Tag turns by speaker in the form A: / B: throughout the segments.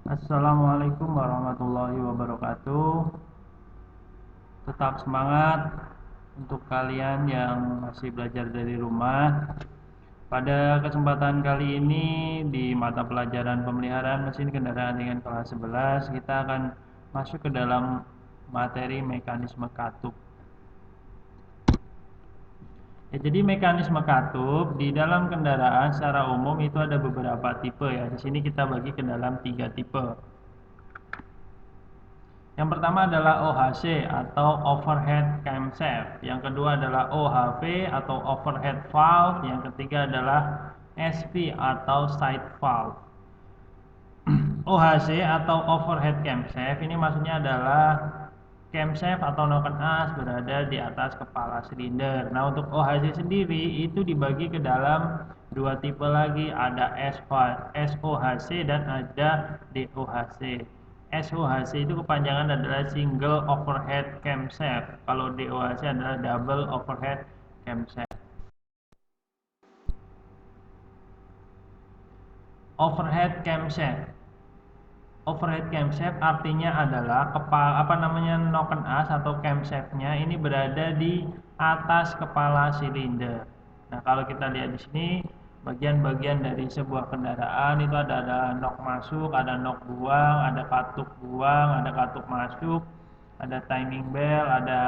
A: Assalamualaikum warahmatullahi wabarakatuh. Tetap semangat untuk kalian yang masih belajar dari rumah. Pada kesempatan kali ini di mata pelajaran pemeliharaan mesin kendaraan dengan kelas 11 kita akan masuk ke dalam materi mekanisme katup. Ya, jadi mekanisme katup di dalam kendaraan secara umum itu ada beberapa tipe ya. Di sini kita bagi ke dalam 3 tipe. Yang pertama adalah OHC atau overhead camshaft. Yang kedua adalah OHV atau overhead valve. Yang ketiga adalah SV atau side valve. OHC atau overhead camshaft ini maksudnya adalah camshaft atau noken as berada di atas kepala silinder. Nah, untuk OHC sendiri itu dibagi ke dalam 2 tipe lagi, ada SOHC dan ada DOHC. SOHC itu kepanjangan adalah single overhead camshaft. Kalau DOHC adalah double overhead camshaft. Overhead camshaft. Overhead camshaft artinya adalah noken as atau camshaftnya ini berada di atas kepala silinder. Nah, kalau kita lihat di sini bagian-bagian dari sebuah kendaraan itu ada nok masuk, ada nok buang, ada katup buang, ada katup masuk, ada timing bell, ada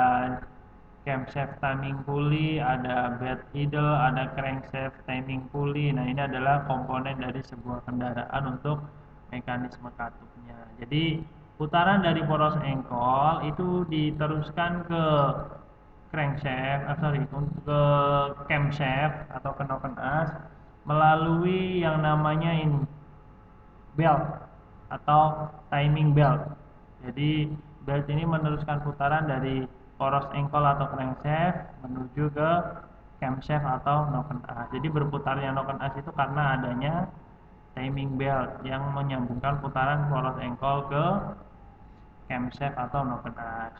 A: camshaft timing pulley, ada bed idle, ada crankshaft timing pulley. Nah, ini adalah komponen dari sebuah kendaraan untuk mekanisme katupnya. Jadi putaran dari poros engkol itu diteruskan ke ke camshaft atau ke noken as melalui yang namanya ini belt atau timing belt. Jadi belt ini meneruskan putaran dari poros engkol atau crankshaft menuju ke camshaft atau noken as. Jadi berputarnya noken as itu karena adanya timing belt yang menyambungkan putaran poros engkol ke camshaft atau noken as.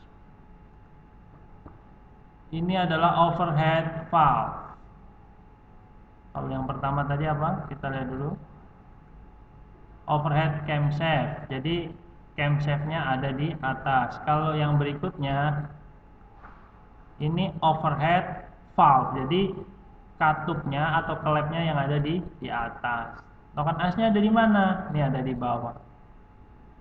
A: Ini adalah overhead valve. Kalau yang pertama tadi apa? Kita lihat dulu. Overhead camshaft. Jadi camshaftnya ada di atas. Kalau yang berikutnya ini overhead valve. Jadi katupnya atau klepnya yang ada di atas. Noken asnya ada di mana? Ini ada di bawah.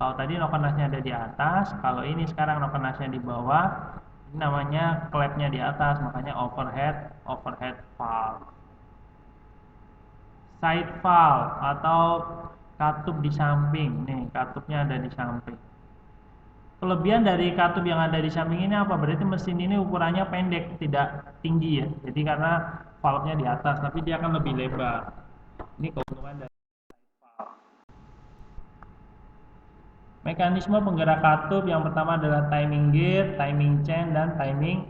A: Kalau tadi noken asnya ada di atas, kalau ini sekarang noken asnya di bawah. Ini namanya klepnya di atas, makanya overhead valve. Side valve atau katup di samping. Nih, katupnya ada di samping. Kelebihan dari katup yang ada di samping ini apa? Berarti mesin ini ukurannya pendek, tidak tinggi ya. Jadi karena valve-nya di atas, tapi dia akan lebih lebar. Ini keuntungan dari valve. Mekanisme penggerak katup yang pertama adalah timing gear, timing chain, dan timing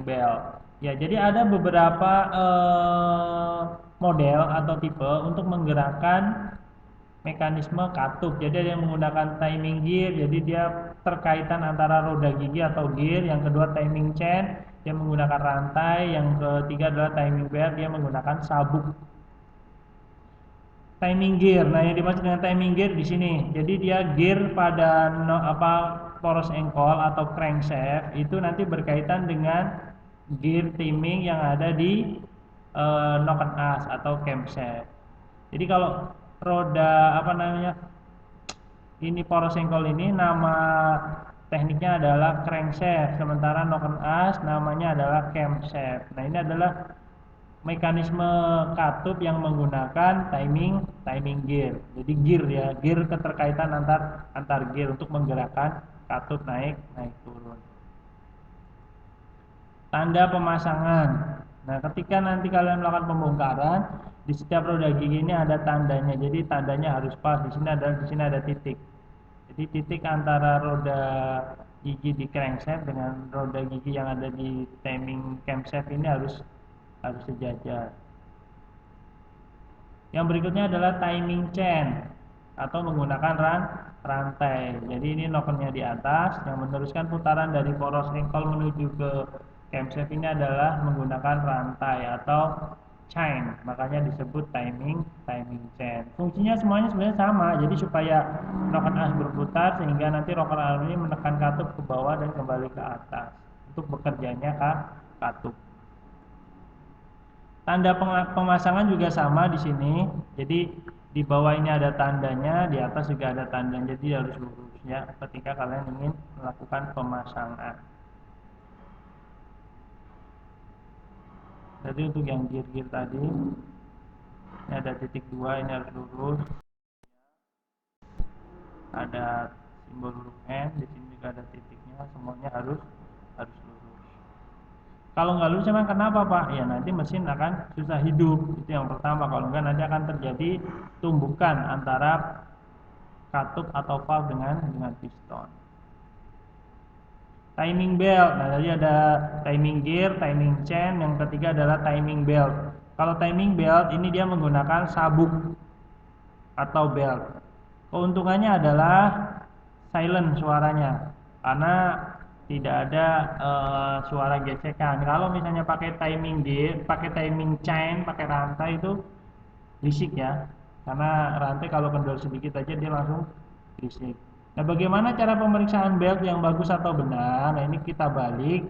A: belt. Ya, jadi ada beberapa model atau tipe untuk menggerakkan mekanisme katup. Jadi ada yang menggunakan timing gear, jadi dia terkaitan antara roda gigi atau gear. Yang kedua timing chain, dia menggunakan rantai. Yang ketiga adalah timing belt, dia menggunakan sabuk. Timing gear. Nah, yang dimaksud dengan timing gear di sini. Jadi dia gear pada poros engkol atau crankshaft itu nanti berkaitan dengan gear timing yang ada di noken as atau camshaft. Jadi kalau roda ini poros engkol ini nama tekniknya adalah crankshaft, sementara noken as namanya adalah camshaft. Nah, ini adalah mekanisme katup yang menggunakan timing gear. Jadi gear ya, gear keterkaitan antar gear untuk menggerakkan katup naik turun. Tanda pemasangan. Nah, ketika nanti kalian melakukan pembongkaran, di setiap roda gigi ini ada tandanya. Jadi tandanya harus pas. Di sini ada titik. Jadi titik antara roda gigi di crankshaft dengan roda gigi yang ada di timing camshaft ini harus sejajar. Yang berikutnya adalah timing chain atau menggunakan rantai. Jadi ini nokennya di atas, yang meneruskan putaran dari poros engkol menuju ke camshaft ini adalah menggunakan rantai atau chain, makanya disebut timing chain. Fungsinya semuanya sebenarnya sama, jadi supaya rocker as berputar sehingga nanti rocker arm ini menekan katup ke bawah dan kembali ke atas untuk bekerjanya katup. Tanda pemasangan juga sama di sini. Jadi di bawah ini ada tandanya, di atas juga ada tandanya. Jadi harus lurus ya ketika kalian ingin melakukan pemasangan. Jadi untuk yang gear tadi, ini ada titik 2, ini harus lurus. Ada simbol huruf N, di sini juga ada titiknya, semuanya harus lurus. Kalau nggak lurus emang kenapa Pak? Ya nanti mesin akan susah hidup, itu yang pertama. Kalau nggak nanti akan terjadi tumbukan antara katup atau valve dengan piston. Timing belt, nah tadi ada timing gear, timing chain, yang ketiga adalah timing belt. Kalau timing belt ini dia menggunakan sabuk atau belt. Keuntungannya adalah silent suaranya, karena tidak ada suara gesekan. Kalau misalnya pakai timing gear, pakai timing chain, pakai rantai itu berisik ya, karena rantai kalau kendor sedikit aja dia langsung berisik. Nah, bagaimana cara pemeriksaan belt yang bagus atau benar? Nah, ini kita balik.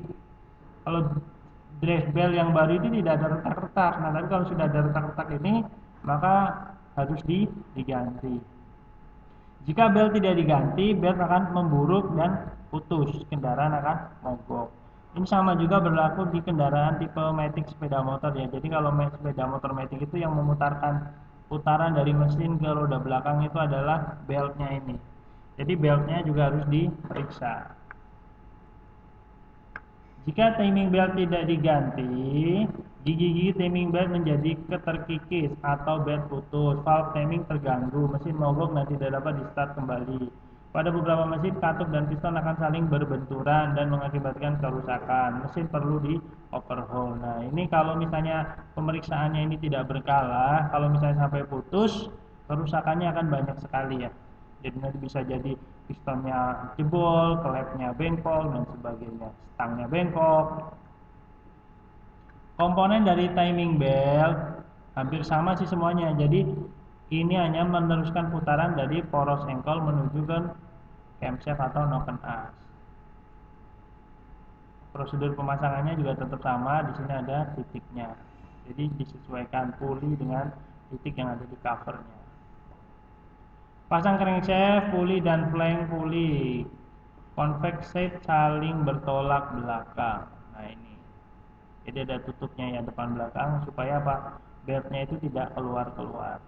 A: Kalau drive belt yang baru itu tidak ada retak-retak. Nah, tapi kalau sudah ada retak-retak ini, maka harus diganti. Jika bel tidak diganti, bel akan memburuk dan putus, kendaraan akan mogok. Ini sama juga berlaku di kendaraan tipe matic sepeda motor ya. Jadi kalau sepeda motor matic itu yang memutarkan putaran dari mesin ke roda belakang itu adalah beltnya ini. Jadi beltnya juga harus diperiksa. Jika timing belt tidak diganti, gigi-gigi timing belt menjadi keterkikis atau belt putus, valve timing terganggu, mesin mogok dan tidak dapat di-start kembali. Pada beberapa mesin, katup dan piston akan saling berbenturan dan mengakibatkan kerusakan. Mesin perlu di-overhaul. Nah, ini kalau misalnya pemeriksaannya ini tidak berkala, kalau misalnya sampai putus, kerusakannya akan banyak sekali ya. Jadi nanti bisa jadi pistonnya jebol, klepnya bengkok dan sebagainya, stangnya bengkok. Komponen dari timing belt hampir sama sih semuanya. Jadi ini hanya meneruskan putaran dari poros engkol menuju ke camshaft atau noken as. Prosedur pemasangannya juga tetap sama. Di sini ada titiknya. Jadi disesuaikan puli dengan titik yang ada di covernya. Pasang crankshaft, puli dan flank puli. Convex shape saling bertolak belakang. Nah ini. Jadi ada tutupnya ya depan belakang supaya apa? Beltnya itu tidak keluar-keluar.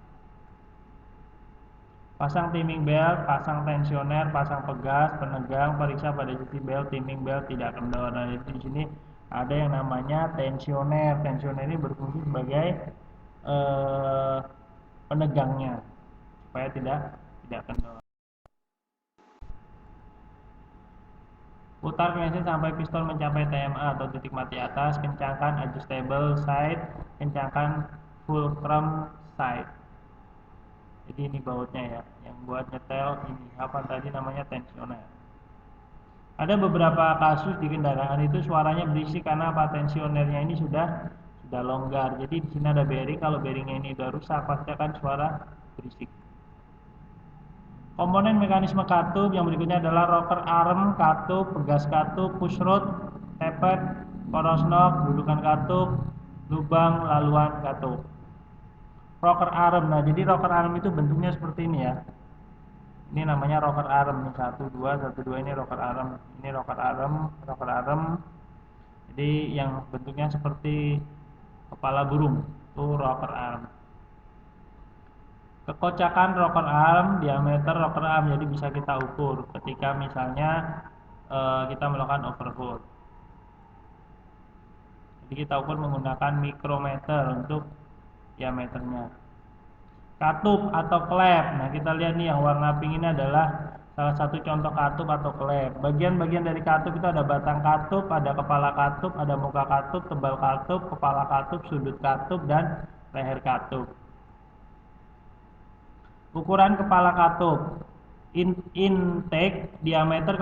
A: Pasang timing belt, pasang tensioner, pasang pegas, penegang, periksa pada sisi belt, timing belt tidak kendor. Nah di sini ada yang namanya tensioner. Tensioner ini berfungsi sebagai penegangnya supaya tidak kendor. Putar mesin sampai piston mencapai TMA atau titik mati atas, kencangkan adjustable side, kencangkan fulcrum side. Jadi ini bautnya ya, yang buat nyetel ini apa tadi namanya tensioner. Ada beberapa kasus di kendaraan itu suaranya berisik karena apa? Tensionernya ini sudah longgar. Jadi di sini ada bearing, kalau bearingnya ini sudah rusak pasti akan suara berisik. Komponen mekanisme katup yang berikutnya adalah rocker arm, katup, pegas katup, push rod, taper, poros knob, dudukan katup, lubang laluan katup. Rocker arm, nah jadi rocker arm itu bentuknya seperti ini ya. Ini namanya rocker arm, ini 1, 2 ini rocker arm, ini rocker arm. Jadi yang bentuknya seperti kepala burung, itu rocker arm. Kekocakan rocker arm, diameter rocker arm, jadi bisa kita ukur ketika misalnya kita melakukan overhaul. Jadi kita ukur menggunakan mikrometer untuk diameternya. Katup atau klep, nah kita lihat nih yang warna pink ini adalah salah satu contoh katup atau klep. Bagian-bagian dari katup itu ada batang katup, ada kepala katup, ada muka katup, tebal katup, kepala katup, sudut katup, dan leher katup. Ukuran kepala katup, intake diameter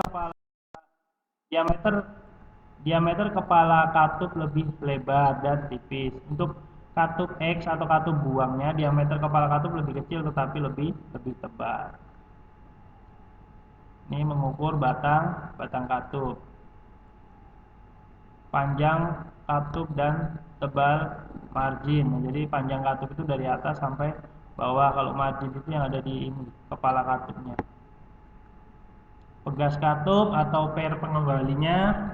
A: kepala katup lebih lebar dan tipis. Untuk katup X atau katup buangnya, diameter kepala katup lebih kecil tetapi lebih tebal. Ini mengukur batang katup, panjang katup dan tebal margin. Jadi panjang katup itu dari atas sampai bawah, kalau margin itu yang ada di ini, kepala katupnya. Pegas katup atau pair pengembalinya,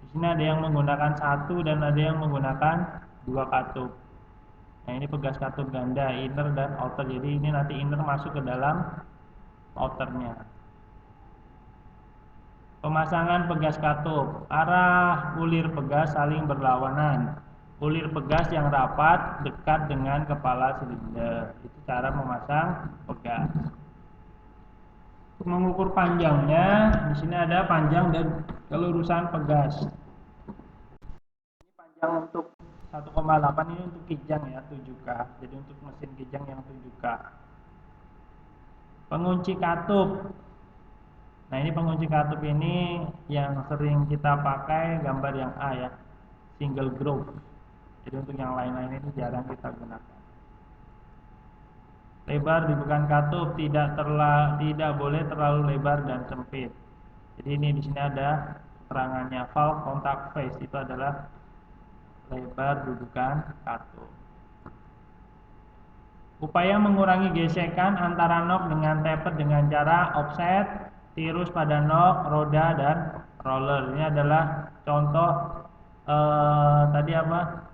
A: di sini ada yang menggunakan satu dan ada yang menggunakan dua katup. Nah, ini pegas katup ganda, inner dan outer. Jadi ini nanti inner masuk ke dalam outernya. Pemasangan pegas katup, arah ulir pegas saling berlawanan. Ulir pegas yang rapat dekat dengan kepala silinder. Itu cara memasang pegas. Untuk mengukur panjangnya, di sini ada panjang dan kelurusan pegas. Ini panjang untuk 1,8 ini untuk kijang ya, 7K. Jadi untuk mesin kijang yang 7K. Pengunci katup. Nah, ini pengunci katup ini yang sering kita pakai gambar yang A ya, single groove. Jadi untuk yang lain-lain ini jarang kita gunakan. Lebar dudukan katup tidak boleh terlalu lebar dan sempit. Jadi ini di sini ada keterangannya, valve contact face itu adalah lebar dudukan katup. Upaya mengurangi gesekan antara nok dengan taper dengan cara offset, tirus pada nok, roda dan roller. Ini adalah contoh tadi apa?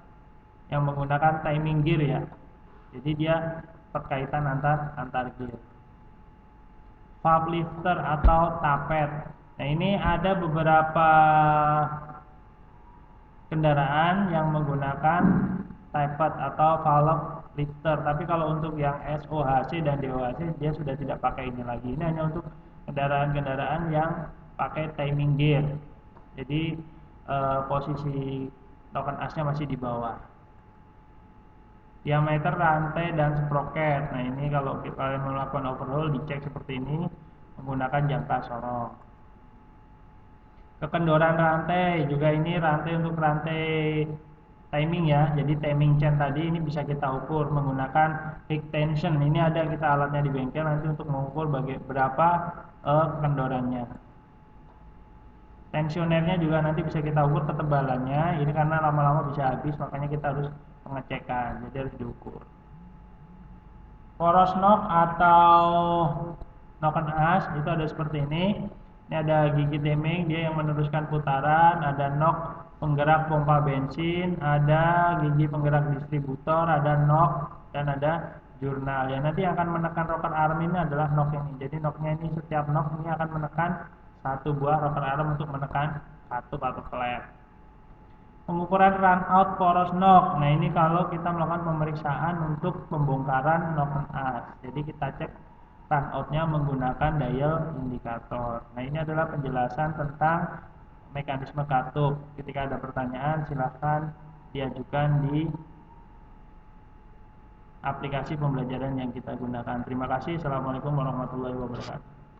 A: Yang menggunakan timing gear ya. Jadi dia perkaitan antar gear. Valve lifter atau tapet. Nah, ini ada beberapa kendaraan yang menggunakan tapet atau valve lifter. Tapi kalau untuk yang SOHC dan DOHC dia sudah tidak pakai ini lagi. Ini hanya untuk kendaraan-kendaraan yang pakai timing gear. Jadi posisi token asnya masih di bawah. Diameter rantai dan sproket. Nah, ini kalau kalian melakukan overhaul dicek seperti ini menggunakan jangka sorong. Kekendoran rantai juga, ini rantai untuk rantai timing ya. Jadi timing chain tadi ini bisa kita ukur menggunakan peak tension. Ini ada kita alatnya di bengkel nanti untuk mengukur berapa kekendorannya. Tensionernya juga nanti bisa kita ukur ketebalannya. Ini karena lama-lama bisa habis, makanya kita harus pengecekan, jadi harus diukur. Poros knock atau knocken as itu ada seperti ini. Ini ada gigi Deming, dia yang meneruskan putaran. Ada knock penggerak pompa bensin, ada gigi penggerak distributor, ada knock dan ada jurnal. Ya, nanti akan menekan rocker arm ini adalah knock ini. Jadi knocknya ini, setiap knock ini akan menekan satu buah rocker arm untuk menekan katup atau klep. Pengukuran run out poros knock. Nah, ini kalau kita melakukan pemeriksaan untuk pembongkaran knock as. Jadi kita cek run outnya menggunakan dial indikator. Nah, ini adalah penjelasan tentang mekanisme katup. Ketika ada pertanyaan silahkan diajukan di aplikasi pembelajaran yang kita gunakan. Terima kasih. Assalamualaikum warahmatullahi wabarakatuh.